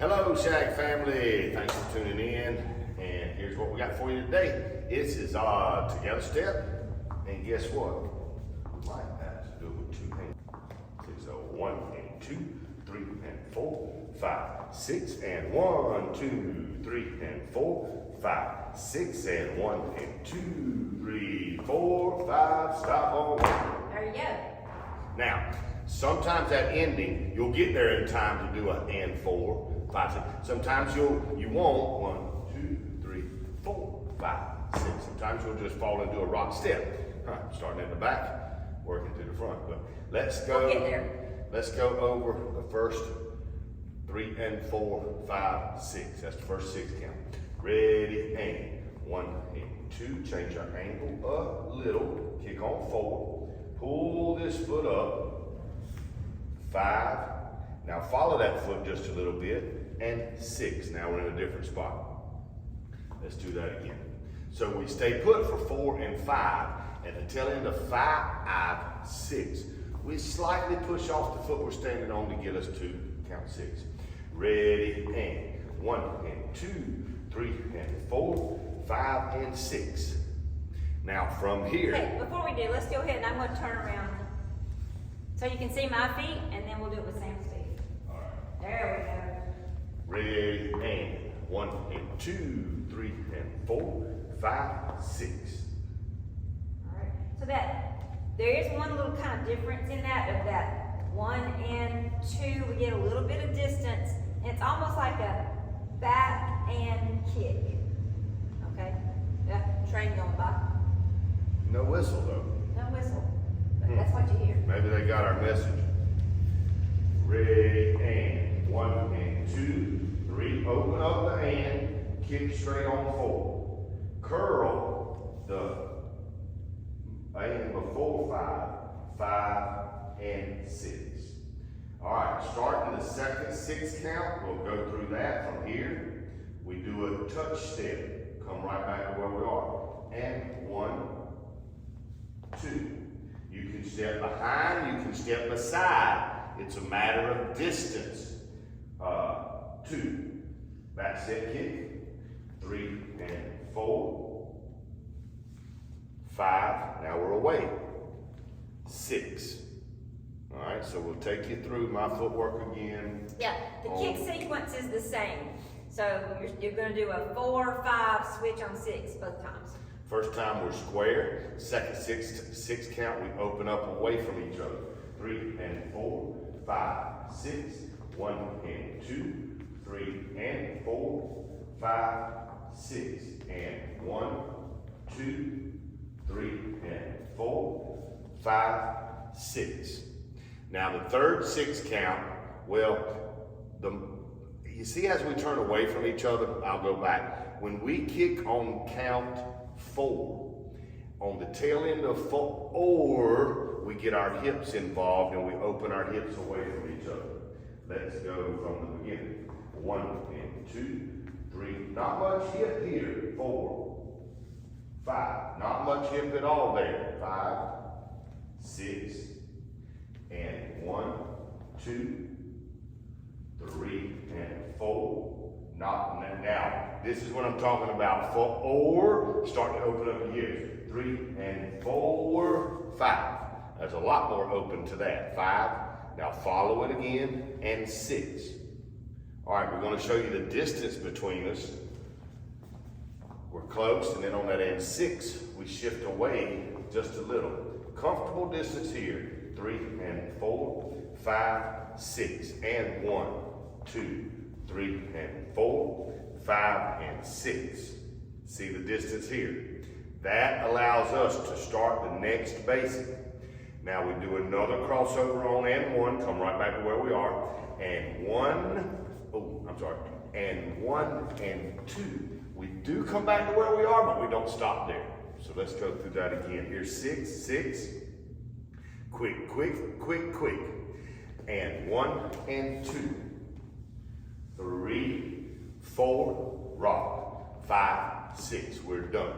Hello, Shag family. Thanks for tuning in. And here's what we got for you today. This is our together step. And guess what? We might have to do it with two hands. It's a 1 and 2, 3 and 4, 5, 6, and 1, 2, 3 and 4, 5, 6, and 1 and 2, 3, 4, 5. Stop on 1. There you go. Now, sometimes that ending, you'll get there in time to do a and 4, 5, 6. Sometimes you won't. 1, 2, 3, 4, 5, 6. Sometimes you'll just fall into a rock step. Starting at the back, working to the front. But let's go. We'll get there. Let's go over the first 3 and 4, 5, 6. That's the first 6 count. Ready, and 1 and 2. Change our angle a little. Kick on 4. Pull this foot up. 5. Now follow that foot just a little bit. And 6. Now we're in a different spot. Let's do that again. So we stay put for 4 and 5. At the tail end of 5, 6. We slightly push off the foot we're standing on to get us to count 6. Ready, and 1 and 2, 3 and 4, 5 and 6. Now from here. Okay, before we do, let's go ahead and I'm going to turn around so you can see my feet, and then we'll do it with Sam's feet. All right. There we go. Ready, and 1 and 2, 3 and 4, 5, 6. All right. So that there is one little kind of difference in that of that 1 and 2. We get a little bit of distance, and it's almost like a back and kick. Okay. Train going by. No whistle though. No whistle. But that's what you hear. Maybe they got our message. Ready, and 1 and 2, 3. Open up the and, kick straight on 4. Curl the and before 5, 5 and 6. All right, starting the second 6 count, we'll go through that from here. We do a touch step, come right back to where we are. And 1, 2. You can step behind, you can step beside. It's a matter of distance. 2. Back step kick. 3 and 4. 5. Now we're away. 6. All right, so we'll take you through my footwork again. Yeah, the kick sequence is the same. So you're going to do a 4, 5, switch on 6 both times. First time we're square. Second 6 count, we open up away from each other. 3 and 4, 5, 6, 1 and 2, 3 and 4, 5, 6, and 1, 2, 3 and 4, 5, 6. Now the third 6 count, well, you see as we turn away from each other, I'll go back. When we kick on count 4, on the tail end of 4, we get our hips involved and we open our hips away from each other. Let's go from the beginning. 1 and 2, 3, not much hip here. 4, 5, not much hip at all there. 5, 6, and 1, 2, 3, and 4. Not now. This is what I'm talking about. 4, start to open up the hips. 3 and 4, 5. There's a lot more open to that. 5. Now follow it again, and 6. All right, we're going to show you the distance between us. We're close, and then on that end 6, we shift away just a little. Comfortable distance here. 3 and 4, 5, 6, and 1, 2, 3 and 4, 5 and 6. See the distance here. That allows us to start the next basic. Now we do another crossover on and 1, come right back to where we are, and 1, and 1 and 2. We do come back to where we are, but we don't stop there. So let's go through that again. Here's 6, 6, quick, quick, quick, quick, and 1 and 2, 3, 4, rock, 5, 6, we're done.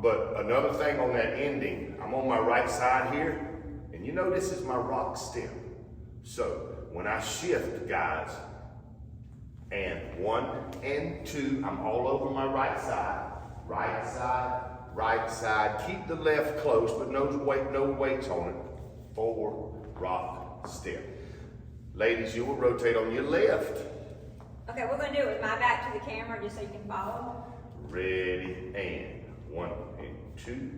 But another thing on that ending, I'm on my right side here, and you know this is my rock step. So when I shift, guys, and 1 and 2. I'm all over my right side, right side, right side. Keep the left close, but no weights on it. 4, rock, step. Ladies, you will rotate on your left. Okay, we're gonna do it with my back to the camera just so you can follow. Ready, and 1 and 2,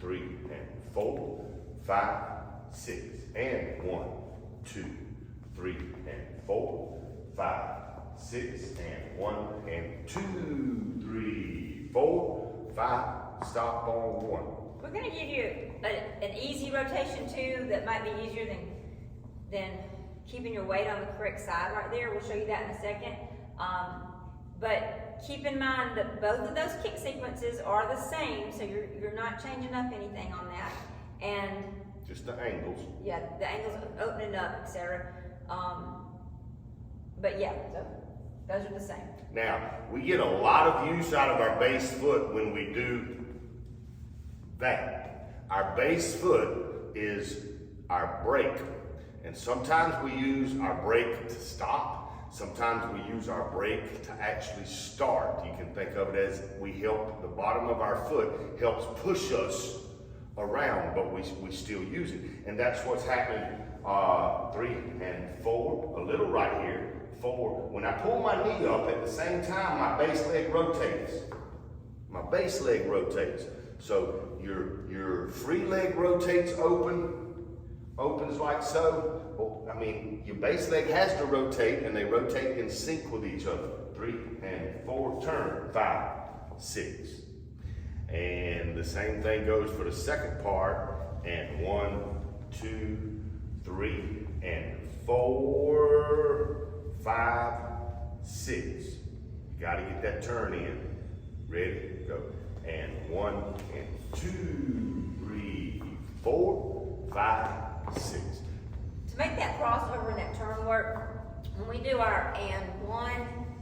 3 and 4, 5, 6, and 1, 2, 3 and 4, 5, 6, and 1 and 2, 3, 4, 5. Stop on 1. We're gonna give you an easy rotation too that might be easier than keeping your weight on the correct side right there. We'll show you that in a second. But keep in mind that both of those kick sequences are the same, so you're not changing up anything on that. And just the angles. yeah, the angles opening up, etc. But yeah, so those are the same. Now, we get a lot of use out of our base foot when we do that. Our base foot is our brake. And sometimes we use our brake to stop. Sometimes we use our brake to actually start. You can think of it as we help, the bottom of our foot helps push us around, but we still use it. And that's what's happening 3 and 4, a little right here, 4. When I pull my knee up at the same time, my base leg rotates. My base leg rotates. So your free leg rotates opens like so. Well, I mean, your base leg has to rotate, and they rotate in sync with each other. 3 and 4, turn, 5, 6. And the same thing goes for the second part, and 1, 2, 3, and 4, 5, 6. You gotta get that turn in. Ready, go. And 1 and 2, 3, 4, 5, 6. To make that crossover and that turn work, when we do our and 1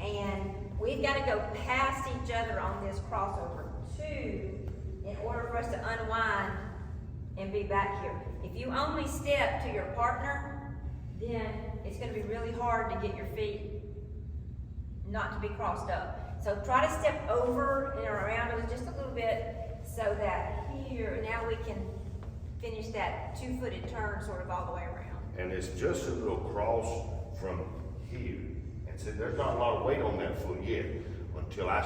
and, we've got to go past each other on this crossover 2 in order for us to unwind and be back here. If you only step to your partner, then it's going to be really hard to get your feet not to be crossed up. So try to step over and around us just a little bit so that here, now we can finish that 2-footed turn sort of all the way around. And it's just a little cross from here. And so there's not a lot of weight on that foot yet until I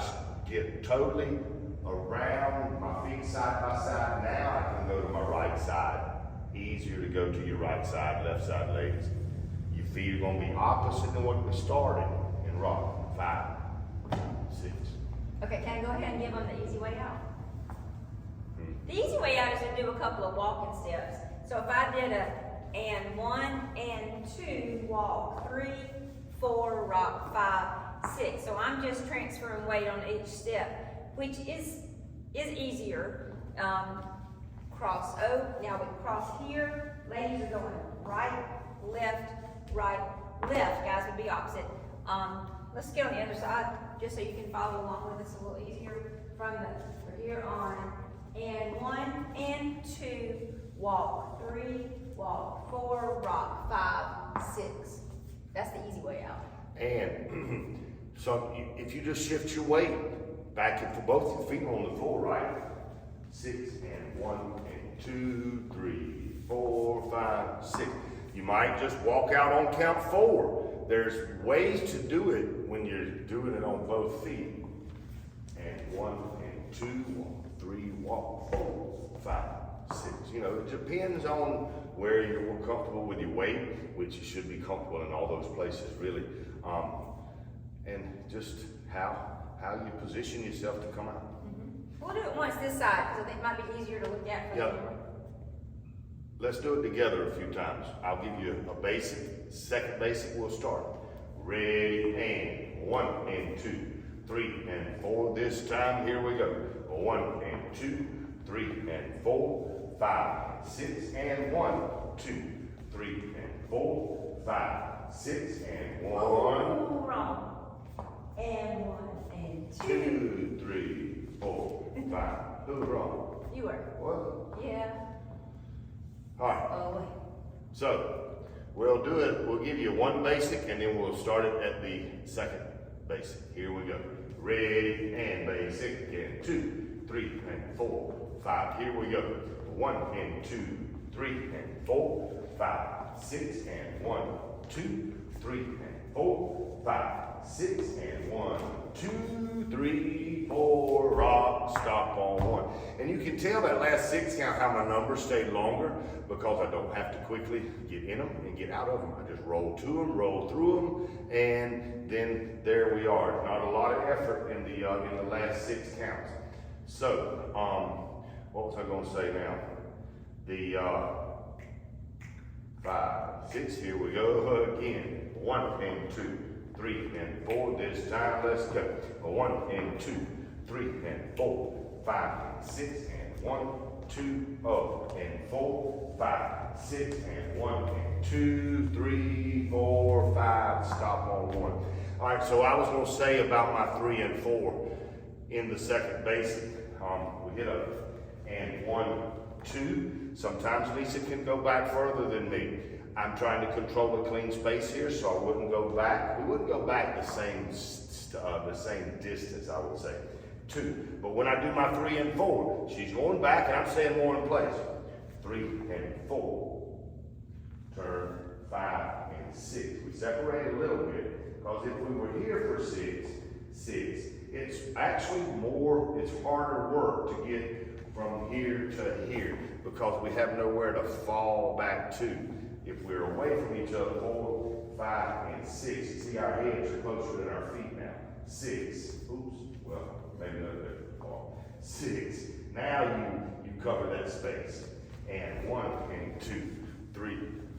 get totally around my feet side by side. Now I can go to my right side. Easier to go to your right side, left side, ladies. Your feet are going to be opposite than what we started in rock. 5, 6. Okay, can I go ahead and give them the easy way out? The easy way out is to do a couple of walking steps. So if I did a and 1 and 2, walk, 3, 4, rock, 5, 6. So I'm just transferring weight on each step, which is easier. Cross over. Now we cross here. Ladies are going right, left, guys would be opposite. Let's get on the other side just so you can follow along with us a little easier from here on. And 1 and 2, walk, 3, walk, 4, rock, 5, 6. That's the easy way out. And so if you just shift your weight back and for both your feet on the floor, right? 6 and 1 and 2, 3, 4, 5, 6. You might just walk out on count 4. There's ways to do it when you're doing it on both feet. And 1 and 2, walk, 3, walk, 4, 5, 6. You know, it depends on where you're more comfortable with your weight, which you should be comfortable in all those places, really. And just how you position yourself to come out. We'll do it once this side, because I think it might be easier to look at from here. Let's do it together a few times. I'll give you a basic, second basic, we'll start. Ready, and 1 and 2, 3 and 4. This time, here we go. 1 and 2, 3 and 4, 5, 6 and 1, 2, 3 and 4, 5, 6 and 1. Oh, wrong. And 1 and 2, 2, 3, 4, 5. Who's wrong? You were. What? Yeah. All right. Oh, wait. So we'll do it. We'll give you one basic, and then we'll start it at the second basic. Here we go. Ready and basic. And 2, 3, and 4, 5. Here we go. 1 and 2, 3 and 4, 5, 6 and 1, 2, 3 and 4, 5, 6 and 1, 2, 3, 4. Rock, stop on 1. And you can tell that last 6 count how my numbers stayed longer because I don't have to quickly get in them and get out of them. I just roll to them, roll through them, and then there we are. Not a lot of effort in the last 6 counts. So, what was I going to say now? The 5, 6. Here we go again. 1 and 2, 3 and 4. This time, let's go. 1 and 2, 3 and 4, 5 and 6 and 1, 2, up and 4, 5, 6 and 1 and 2, 3, 4, 5. Stop on 1. All right. So I was going to say about my 3 and 4 in the second basic. We hit a and 1, 2. Sometimes Lisa can go back further than me. I'm trying to control the clean space here, so I wouldn't go back. We wouldn't go back the same distance, I would say. 2. But when I do my 3 and 4, she's going back and I'm staying more in place. 3 and 4. Turn 5 and 6. We separate a little bit because if we were here for 6, it's actually it's harder work to get from here to here because we have nowhere to fall back to. If we're away from each other, 4, 5, and 6. You see our heads are closer than our feet now. 6. Oops. Well, maybe not that far. 6. Now you cover that space. And 1 and 2, 3,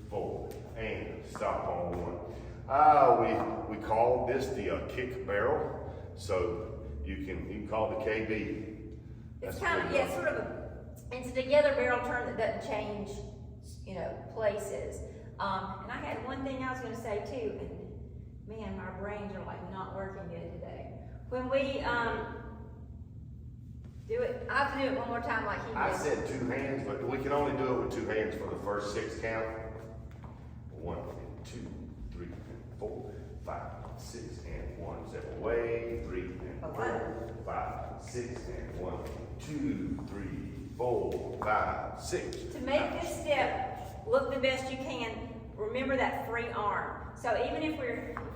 4, and stop on 1. We call this the kick barrel. So you can call the KB. It's kind of, yeah, sort of it's a together barrel turn that doesn't change, places. And I had one thing I was going to say too, and man, my brains are like not working good today. When we do it, I have to do it one more time like he did. I said 2 hands, but we can only do it with 2 hands for the first 6 count. 1 and 2, 3 and 4, 5, 6 and 1. Step away. 3 and 4, 5, 6 and 1, 2, 3, 4, 5, 6. To make this step look the best you can, remember that free arm. So even if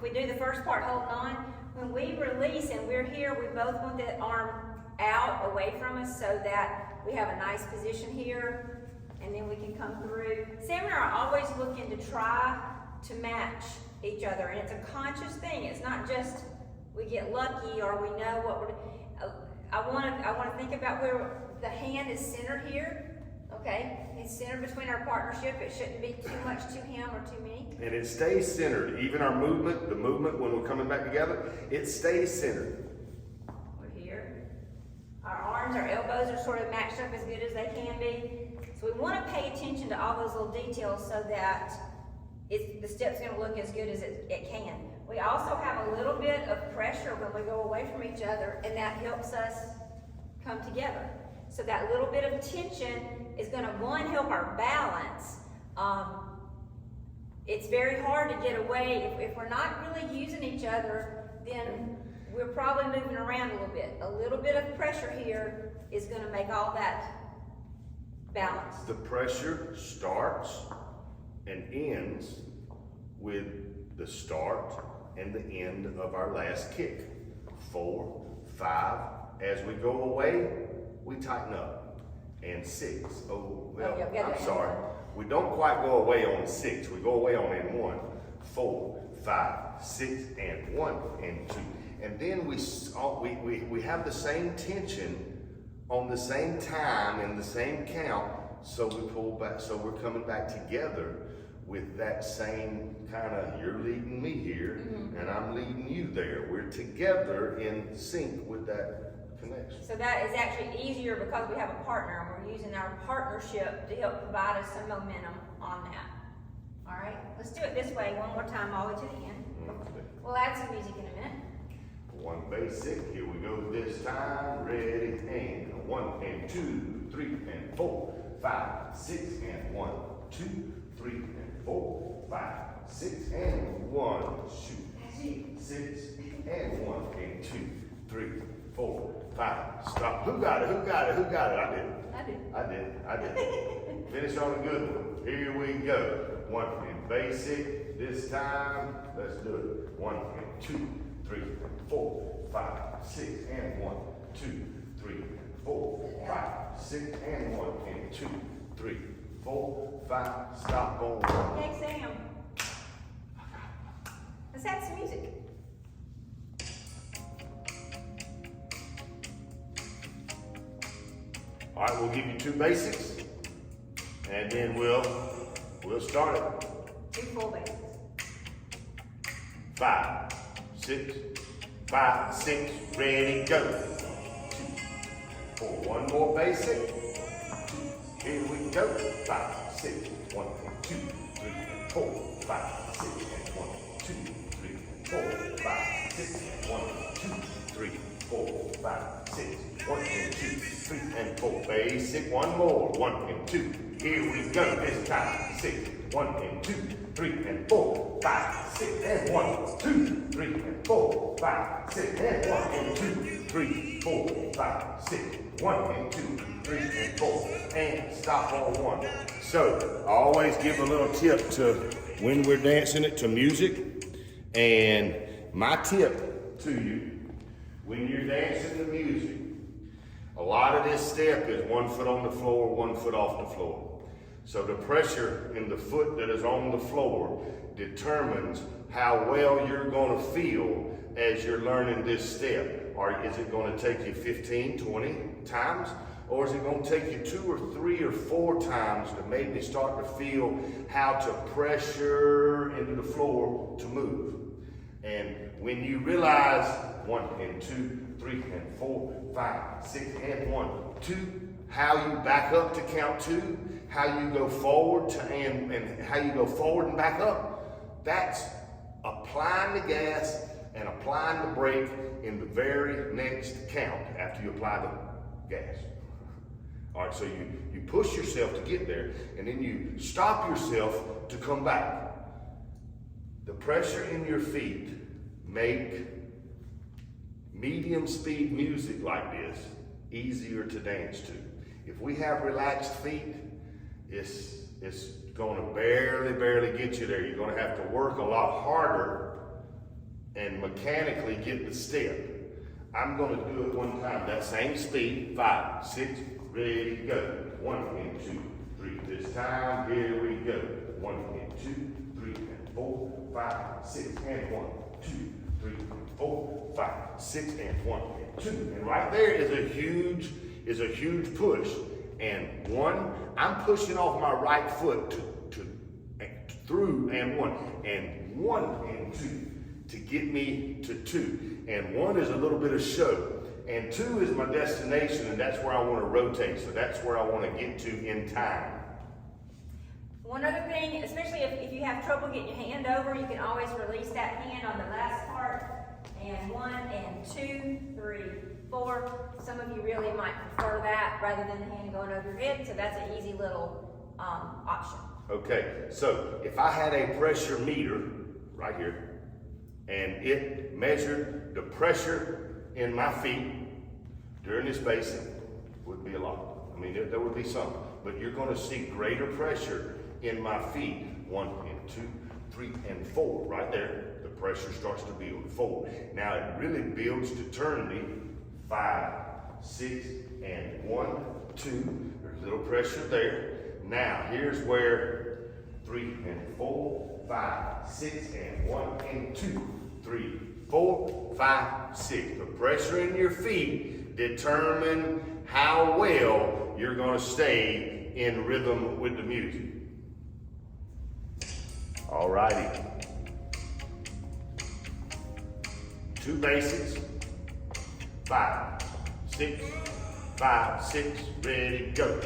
we do the first part holding on, when we release and we're here, we both want that arm out away from us so that we have a nice position here, and then we can come through. Sam and I are always looking to try to match each other, and it's a conscious thing. It's not just we get lucky or we know what we're. I want to think about where the hand is centered here. Okay, it's centered between our partnership. It shouldn't be too much to him or too me. And it stays centered. Even our movement, the movement when we're coming back together, it stays centered. We're here. Our arms, our elbows are sort of matched up as good as they can be. So we want to pay attention to all those little details so that the step's going to look as good as it can. We also have a little bit of pressure when we go away from each other, and that helps us come together. So that little bit of tension is going to, one, help our balance. It's very hard to get away. If we're not really using each other, then we're probably moving around a little bit. A little bit of pressure here is going to make all that balance. The pressure starts and ends with the start and the end of our last kick. 4, 5. As we go away, we tighten up. And 6. Oh, well, I'm sorry. We don't quite go away on 6. We go away on in 1, 4, 5, 6, and 1, and 2. And then we have the same tension on the same time and the same count. So we pull back. So we're coming back together with that same kind of, you're leading me here, and I'm leading you there. We're together in sync with that connection. So that is actually easier because we have a partner, and we're using our partnership to help provide us some momentum on that. All right, let's do it this way one more time all the way to the end. We'll add some music in a minute. 1 basic, here we go this time. Ready, and 1 and 2, 3 and 4, 5, 6 and 1, 2, 3 and 4, 5, 6 and 1. Shoot. 6 and 1 and 2, 3, 4, 5. Stop. Who got it? Who got it? Who got it? I did. I did. Finish on a good one. Here we go. 1 and basic. This time, let's do it. 1 and 2, 3, 4, 5, 6, and 1, 2, 3, 4, 5, 6, and 1 and 2, 3, 4, 5. Stop on 1. Okay, Sam. Let's have some music. All right, we'll give you 2 basics, and then we'll start it. 2 full basics. 5, 6, 5, 6, ready, go. 2, 4, 1 more basic. Here we go. 5, 6, 1, 2, 3, 4, 5, 6, and 1, 2, 3, 4, 5, 6, 1, 2, 3, 4, 5, 6, 1 and 2, 3 and 4. Basic, 1 more. 1 and 2. Here we go. This time. 6, 1 and 2, 3 and 4, 5, 6 and 1, 2, 3 and 4, 5, 6 and 1 and 2, 3, 4, 5, 6, 1 and 2, 3 and 4, and stop on 1. So I always give a little tip to when we're dancing it to music, and my tip to you when you're dancing to music, a lot of this step is 1 foot on the floor, 1 foot off the floor. So the pressure in the foot that is on the floor determines how well you're going to feel as you're learning this step. Or is it going to take you 15, 20 times? Or is it going to take you 2 or 3 or 4 times to maybe start to feel how to pressure into the floor to move? And when you realize 1 and 2, 3 and 4, 5, 6 and 1, 2, how you back up to count 2, how you go forward to and how you go forward and back up, that's applying the gas and applying the brake in the very next count after you apply the gas. All right, so you push yourself to get there, and then you stop yourself to come back. The pressure in your feet make medium speed music like this easier to dance to. If we have relaxed feet, it's gonna barely get you there. You're gonna have to work a lot harder and mechanically get the step. I'm gonna do it one time, that same speed, 5, 6, ready, go. 1 and 2, 3. This time, here we go. 1 and 2, 3 and 4, 5, 6 and 1, 2, 3 and 4, 5, 6 and 1 and 2. And right there is a huge push. And 1, I'm pushing off my right foot through and 1, and 1 and 2 to get me to 2. And 1 is a little bit of show, and 2 is my destination, and that's where I want to rotate. So that's where I want to get to in time. One other thing, especially if you have trouble getting your hand over, you can always release that hand on the last part. And 1 and 2, 3, 4. Some of you really might prefer that rather than the hand going over your head, so that's an easy little option. Okay, so if I had a pressure meter right here, and it measured the pressure in my feet during this basic, would be a lot. I mean, there would be some, but you're going to see greater pressure in my feet. 1 and 2, 3 and 4, right there. The pressure starts to build. 4. Now it really builds to turn me. 5, 6, and 1, 2. There's a little pressure there. Now here's where 3 and 4, 5, 6, and 1 and 2, 3, 4, 5, 6. The pressure in your feet determine how well you're going to stay in rhythm with the music. All righty. 2 basics. 5, 6, 5, 6, ready, go.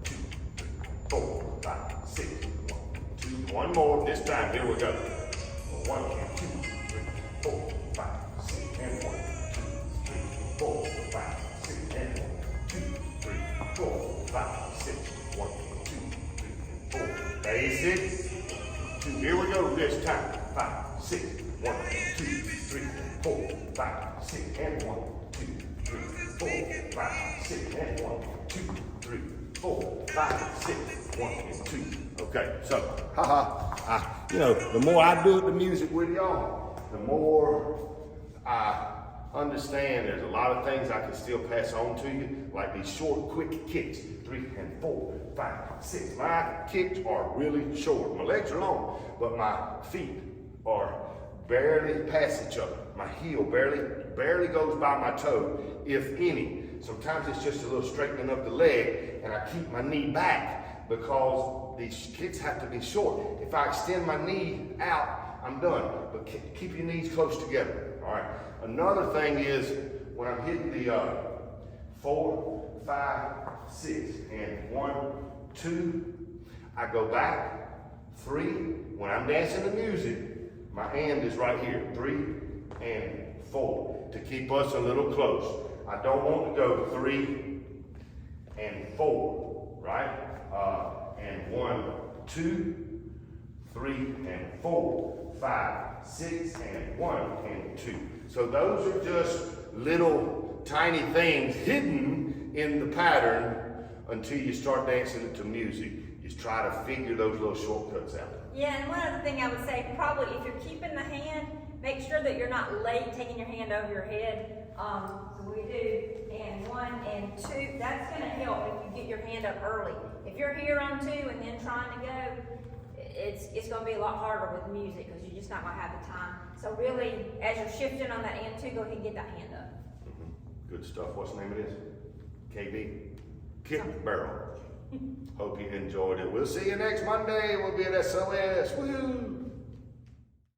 2, 3, 4, 5, 6, 1, 2. 1 more. This time, here we go. 1 and 2, 3, 4, 5, 6, and 1, 2, 3, 4, 5, 6, and 1, 2, 3, 4, 5, 6, 1, 2, 3, 4. Basic. 2. Here we go this time. 5, 6, 1, 2, 3, 4, 5, 6, and 1, 2, 3, 4, 5, 6, and 1, 2, 3, 4, 5, 6, 1, and 2. Okay, so, you know, the more I do the music with y'all, the more I understand there's a lot of things I can still pass on to you, like these short, quick kicks, 3 and 4, 5, 6. My kicks are really short. My legs are long, but my feet are barely past each other. My heel barely goes by my toe, if any. Sometimes it's just a little straightening of the leg, and I keep my knee back because these kicks have to be short. If I extend my knee out, I'm done. But keep your knees close together. All right. Another thing is when I'm hitting the 4, 5, 6, and 1, 2, I go back. 3, when I'm dancing the music, my hand is right here. 3 and 4 to keep us a little close. I don't want to go 3 and 4, right? And 1, 2, 3 and 4, 5, 6 and 1 and 2. So those are just little tiny things hidden in the pattern until you start dancing it to music. You try to figure those little shortcuts out. Yeah, and one other thing I would say, probably if you're keeping the hand, make sure that you're not late taking your hand over your head. So we do, and 1 and 2, that's gonna help if you get your hand up early. If you're here on 2 and then trying to go, it's gonna be a lot harder with music because you're just not gonna have the time. So really, as you're shifting on that end 2, go ahead and get that hand up. Good stuff. What's the name of this? KB? Kick Barrel. Hope you enjoyed it. We'll see you next Monday. We'll be at SOS. Woo!